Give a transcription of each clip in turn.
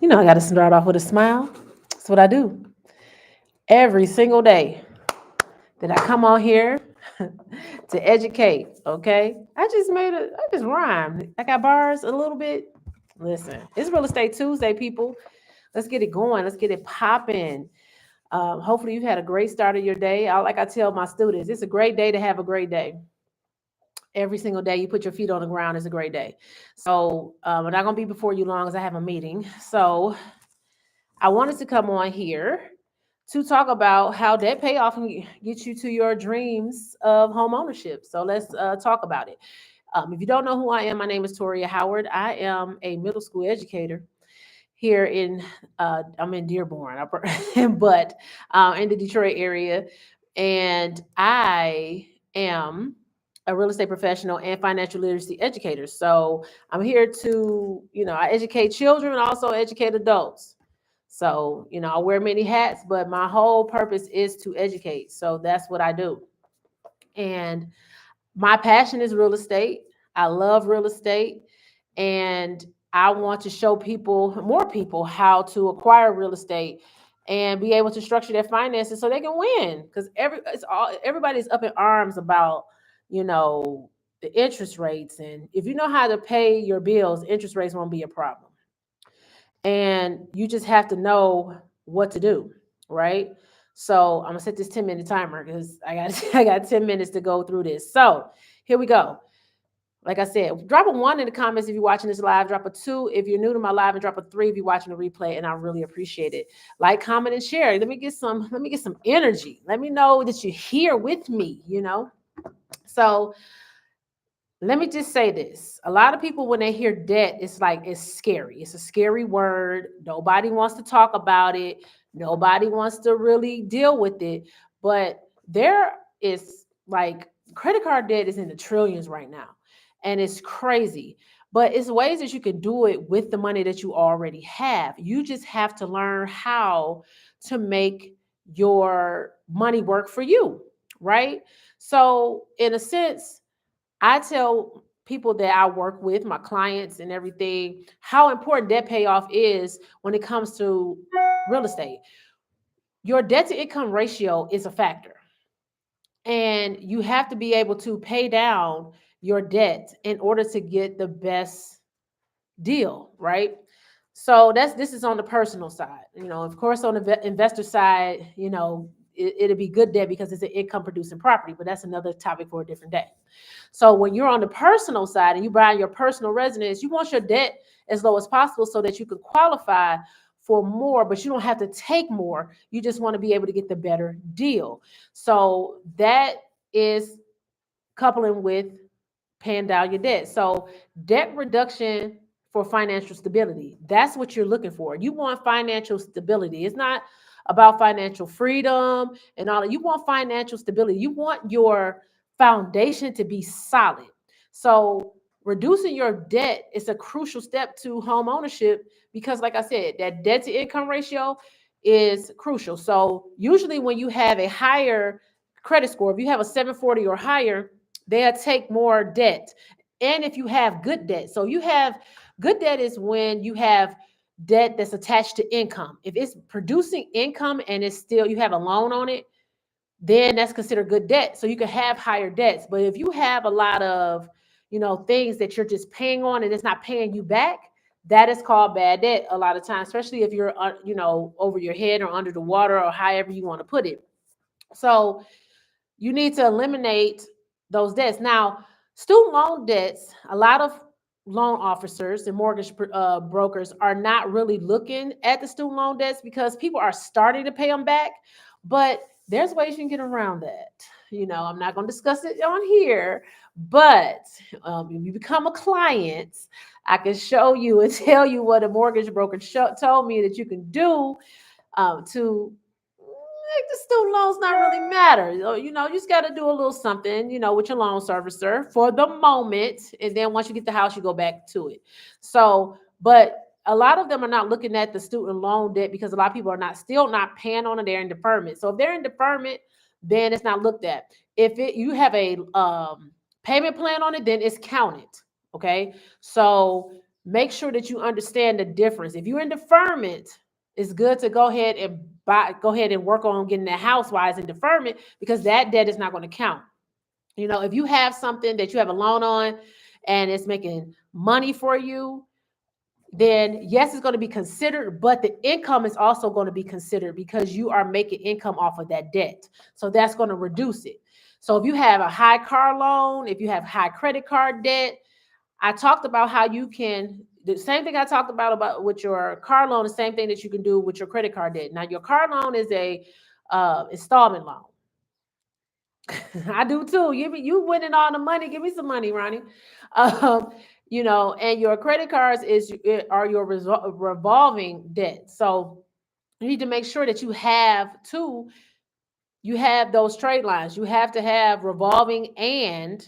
I got to start off with a smile. That's what I do every single day that I come on here to educate. Okay. I just rhymed. I got bars a little bit. Listen, it's Real Estate Tuesday, people. Let's get it going. Let's get it popping. Hopefully, you've had a great start of your day. Like I tell my students, it's a great day to have a great day. Every single day you put your feet on the ground is a great day. So we're not going to be before you long as I have a meeting. So I wanted to come on here to talk about how debt payoff can get you to your dreams of home ownership. So let's talk about it. If you don't know who I am, my name is Toria Howard. I am a middle school educator here I'm in Dearborn, but in the Detroit area. And I am a real estate professional and financial literacy educator. So I'm here to, I educate children and also educate adults. So, I wear many hats, but my whole purpose is to educate. So that's what I do. And my passion is real estate. I love real estate. And I want to show more people, how to acquire real estate and be able to structure their finances so they can win. Because everybody's up in arms about, the interest rates. And if you know how to pay your bills, interest rates won't be a problem. And you just have to know what to do, right? So I'm gonna set this 10-minute timer because I got I got 10 minutes to go through this. So here we go. Like I said, drop a 1 in the comments if you're watching this live. Drop a 2 if you're new to my live, and drop a 3 if you're watching the replay. And I really appreciate it. Like, comment, and share. Let me get some energy. Let me know that you're here with me. So let me just say this. A lot of people, when they hear debt, it's scary. It's a scary word. Nobody wants to talk about it. Nobody wants to really deal with it. But there is credit card debt is in the trillions right now. And it's crazy. But it's ways that you can do it with the money that you already have. You just have to learn how to make your money work for you, right? So, in a sense, I tell people that I work with, my clients and everything, how important debt payoff is when it comes to real estate. Your debt to income ratio is a factor, and you have to be able to pay down your debt in order to get the best deal, right? So this is on the personal side. Of course, on the investor side, it'll be good debt because it's an income producing property, but that's another topic for a different day. So when you're on the personal side and you buy your personal residence, you want your debt as low as possible so that you can qualify for more, but you don't have to take more. You just want to be able to get the better deal. So that is coupling with paying down your debt. So debt reduction for financial stability. That's what you're looking for. You want financial stability. It's not about financial freedom and all that. You want financial stability. You want your foundation to be solid. So reducing your debt is a crucial step to home ownership because, like I said, that debt to income ratio is crucial. So usually when you have a higher credit score, if you have a 740 or higher, they'll take more debt. And if you have good debt, so you have good debt is when you have debt that's attached to income. If it's producing income and it's still, you have a loan on it, then that's considered good debt. So you can have higher debts. But if you have a lot of, things that you're just paying on and it's not paying you back, that is called bad debt a lot of times, especially if you're, over your head or under the water or however you want to put it. So you need to eliminate those debts. Now, student loan debts, a lot of loan officers and mortgage brokers are not really looking at the student loan debts because people are starting to pay them back, but there's ways you can get around that. I'm not going to discuss it on here, but if you become a client, I can show you and tell you what a mortgage broker told me that you can do to make the student loans not really matter. You just got to do a little something, with your loan servicer for the moment. And then once you get the house, you go back to it. So, but a lot of them are not looking at the student loan debt because a lot of people are still not paying on it. They're in deferment. So if they're in deferment, then it's not looked at. If you have a payment plan on it, then it's counted. Okay. So make sure that you understand the difference. If you're in deferment, it's good to go ahead and work on getting that house while it's in deferment, because that debt is not going to count. If you have something that you have a loan on and it's making money for you, then yes, it's going to be considered, but the income is also going to be considered because you are making income off of that debt. So that's going to reduce it. So if you have a high car loan, if you have high credit card debt, I talked about how you can, the same thing I talked about with your car loan, the same thing that you can do with your credit card debt. Now, your car loan is a installment loan. I do too. You winning all the money. Give me some money, Ronnie. Um, and your credit cards are your revolving debt. So you need to make sure that you have those trade lines. You have to have revolving and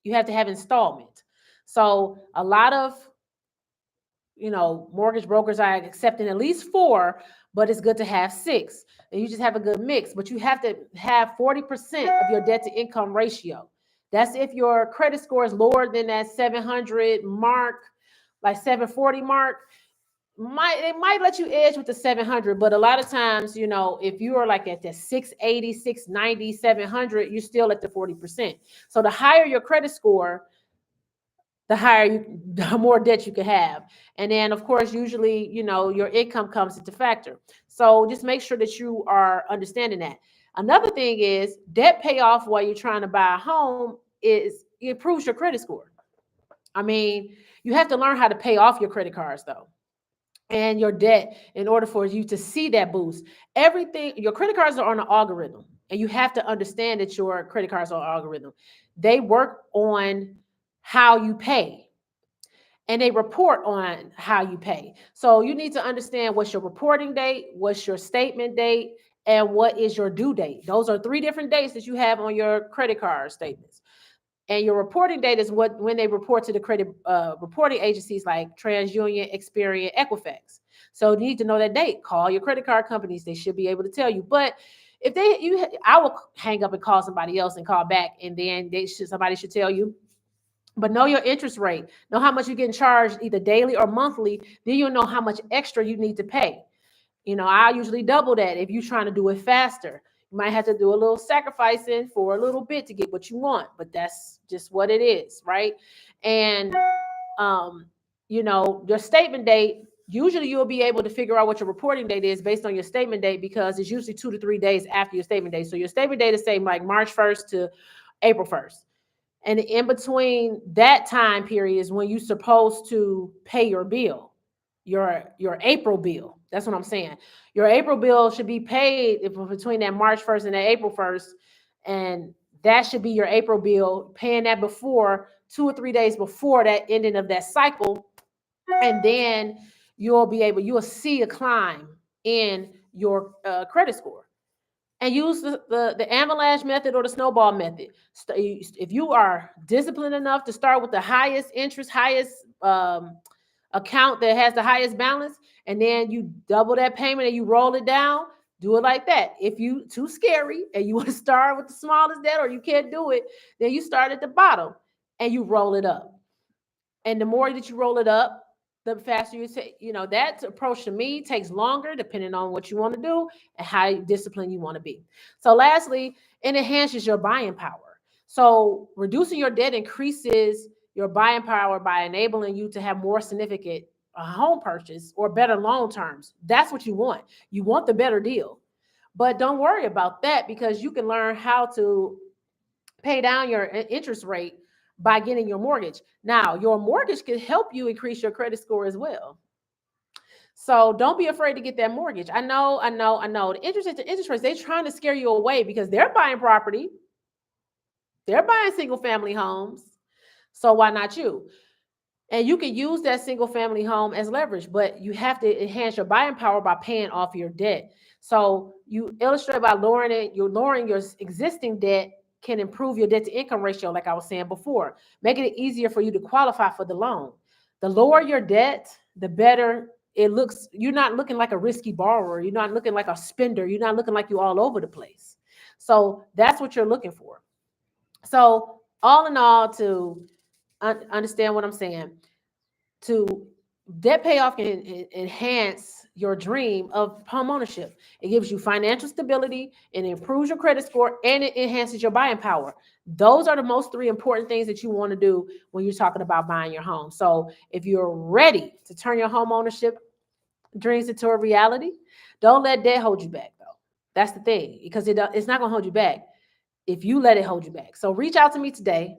you have to have installment. So a lot of mortgage brokers are accepting at least 4, but it's good to have 6. And you just have a good mix, but you have to have 40% of your debt to income ratio. That's if your credit score is lower than that 700 mark, like 740 mark. They might let you edge with the 700, but a lot of times, if you are like at the 680, 690, 700, you're still at the 40%. So the higher your credit score, the more debt you can have. And then, of course, usually, your income comes into factor. So just make sure that you are understanding that. Another thing is debt payoff while you're trying to buy a home it improves your credit score. I mean, you have to learn how to pay off your credit cards, though, and your debt in order for you to see that boost. Your credit cards are on an algorithm, and you have to understand that your credit cards are on an algorithm. They work on how you pay, and they report on how you pay. So you need to understand what's your reporting date, what's your statement date, and what is your due date. Those are 3 different dates that you have on your credit card statements. And your reporting date is when they report to the credit reporting agencies like TransUnion, Experian, Equifax. So you need to know that date. Call your credit card companies; they should be able to tell you. But if I will hang up and call somebody else and call back, and then somebody should tell you. But know your interest rate. Know how much you're getting charged either daily or monthly. Then you'll know how much extra you need to pay. I usually double that if you're trying to do it faster. You might have to do a little sacrificing for a little bit to get what you want, but that's just what it is, right? And your statement date, usually you'll be able to figure out what your reporting date is based on your statement date, because it's usually 2 to 3 days after your statement date. So your statement date is say like March 1st to April 1st. And in between that time period is when you're supposed to pay your bill, your April bill. That's what I'm saying. Your April bill should be paid between that March 1st and that April 1st. And that should be your April bill, paying that before 2 or 3 days before that ending of that cycle. And then you'll see a climb in your credit score. And use the avalanche method or the snowball method. If you are disciplined enough to start with the highest interest, highest account that has the highest balance, and then you double that payment and you roll it down, do it like that. If you too scary and you want to start with the smallest debt, or you can't do it, then you start at the bottom and you roll it up. And the more that you roll it up, the faster you take. That approach to me takes longer depending on what you want to do and how disciplined you want to be. So lastly, it enhances your buying power. So reducing your debt increases your buying power by enabling you to have more significant home purchase or better loan terms. That's what you want. You want the better deal. But don't worry about that, because you can learn how to pay down your interest rate by getting your mortgage. Now, your mortgage can help you increase your credit score as well. So don't be afraid to get that mortgage. I know. The interest rates, they're trying to scare you away because they're buying property. They're buying single family homes. So why not you? And you can use that single family home as leverage, but you have to enhance your buying power by paying off your debt. So you illustrate by lowering your existing debt can improve your debt to income ratio, like I was saying before, making it easier for you to qualify for the loan. The lower your debt, the better it looks. You're not looking like a risky borrower. You're not looking like a spender. You're not looking like you're all over the place. So that's what you're looking for. So all in all, to understand what I'm saying, to debt payoff can enhance your dream of home ownership. It gives you financial stability, it improves your credit score, and it enhances your buying power. Those are the most three important things that you want to do when you're talking about buying your home. So if you're ready to turn your home ownership dreams into a reality, don't let debt hold you back, though. That's the thing, because it's not going to hold you back if you let it hold you back. So reach out to me today,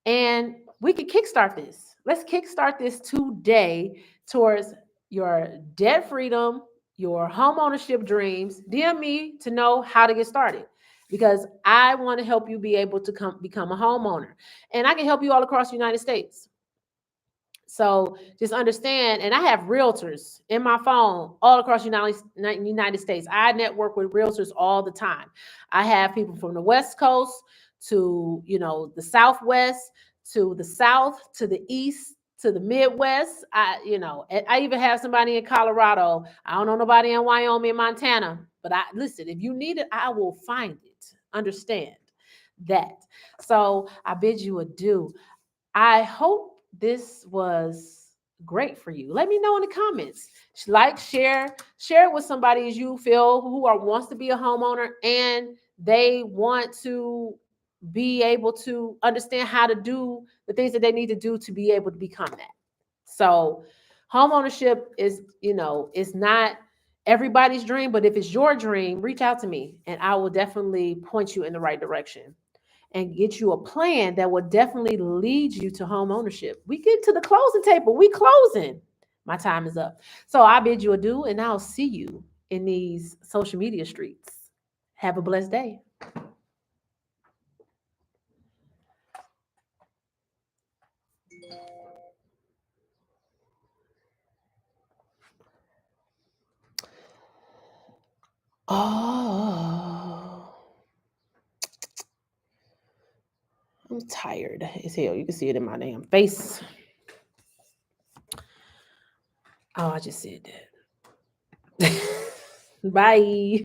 and we can kickstart this. Let's kickstart this today towards your debt freedom, your home ownership dreams. DM me to know how to get started, because I want to help you be able to become a homeowner. And I can help you all across the United States. So just understand, and I have realtors in my phone all across the United States. I network with realtors all the time. I have people from the West Coast to, the Southwest, to the South, to the East, to the Midwest. I even have somebody in Colorado. I don't know nobody in Wyoming, Montana, but listen, if you need it, I will find it. Understand that. So I bid you adieu. I hope this was great for you. Let me know in the comments. Like, share it with somebody as you feel who wants to be a homeowner and they want to be able to understand how to do the things that they need to do to be able to become that. So, home ownership is, it's not everybody's dream, but if it's your dream, reach out to me and I will definitely point you in the right direction and get you a plan that will definitely lead you to home ownership. We get to the closing table. We closing. My time is up. So I bid you adieu, and I'll see you in these social media streets. Have a blessed day. Oh, I'm tired as hell. You can see it in my damn face. Oh, I just said that. Bye.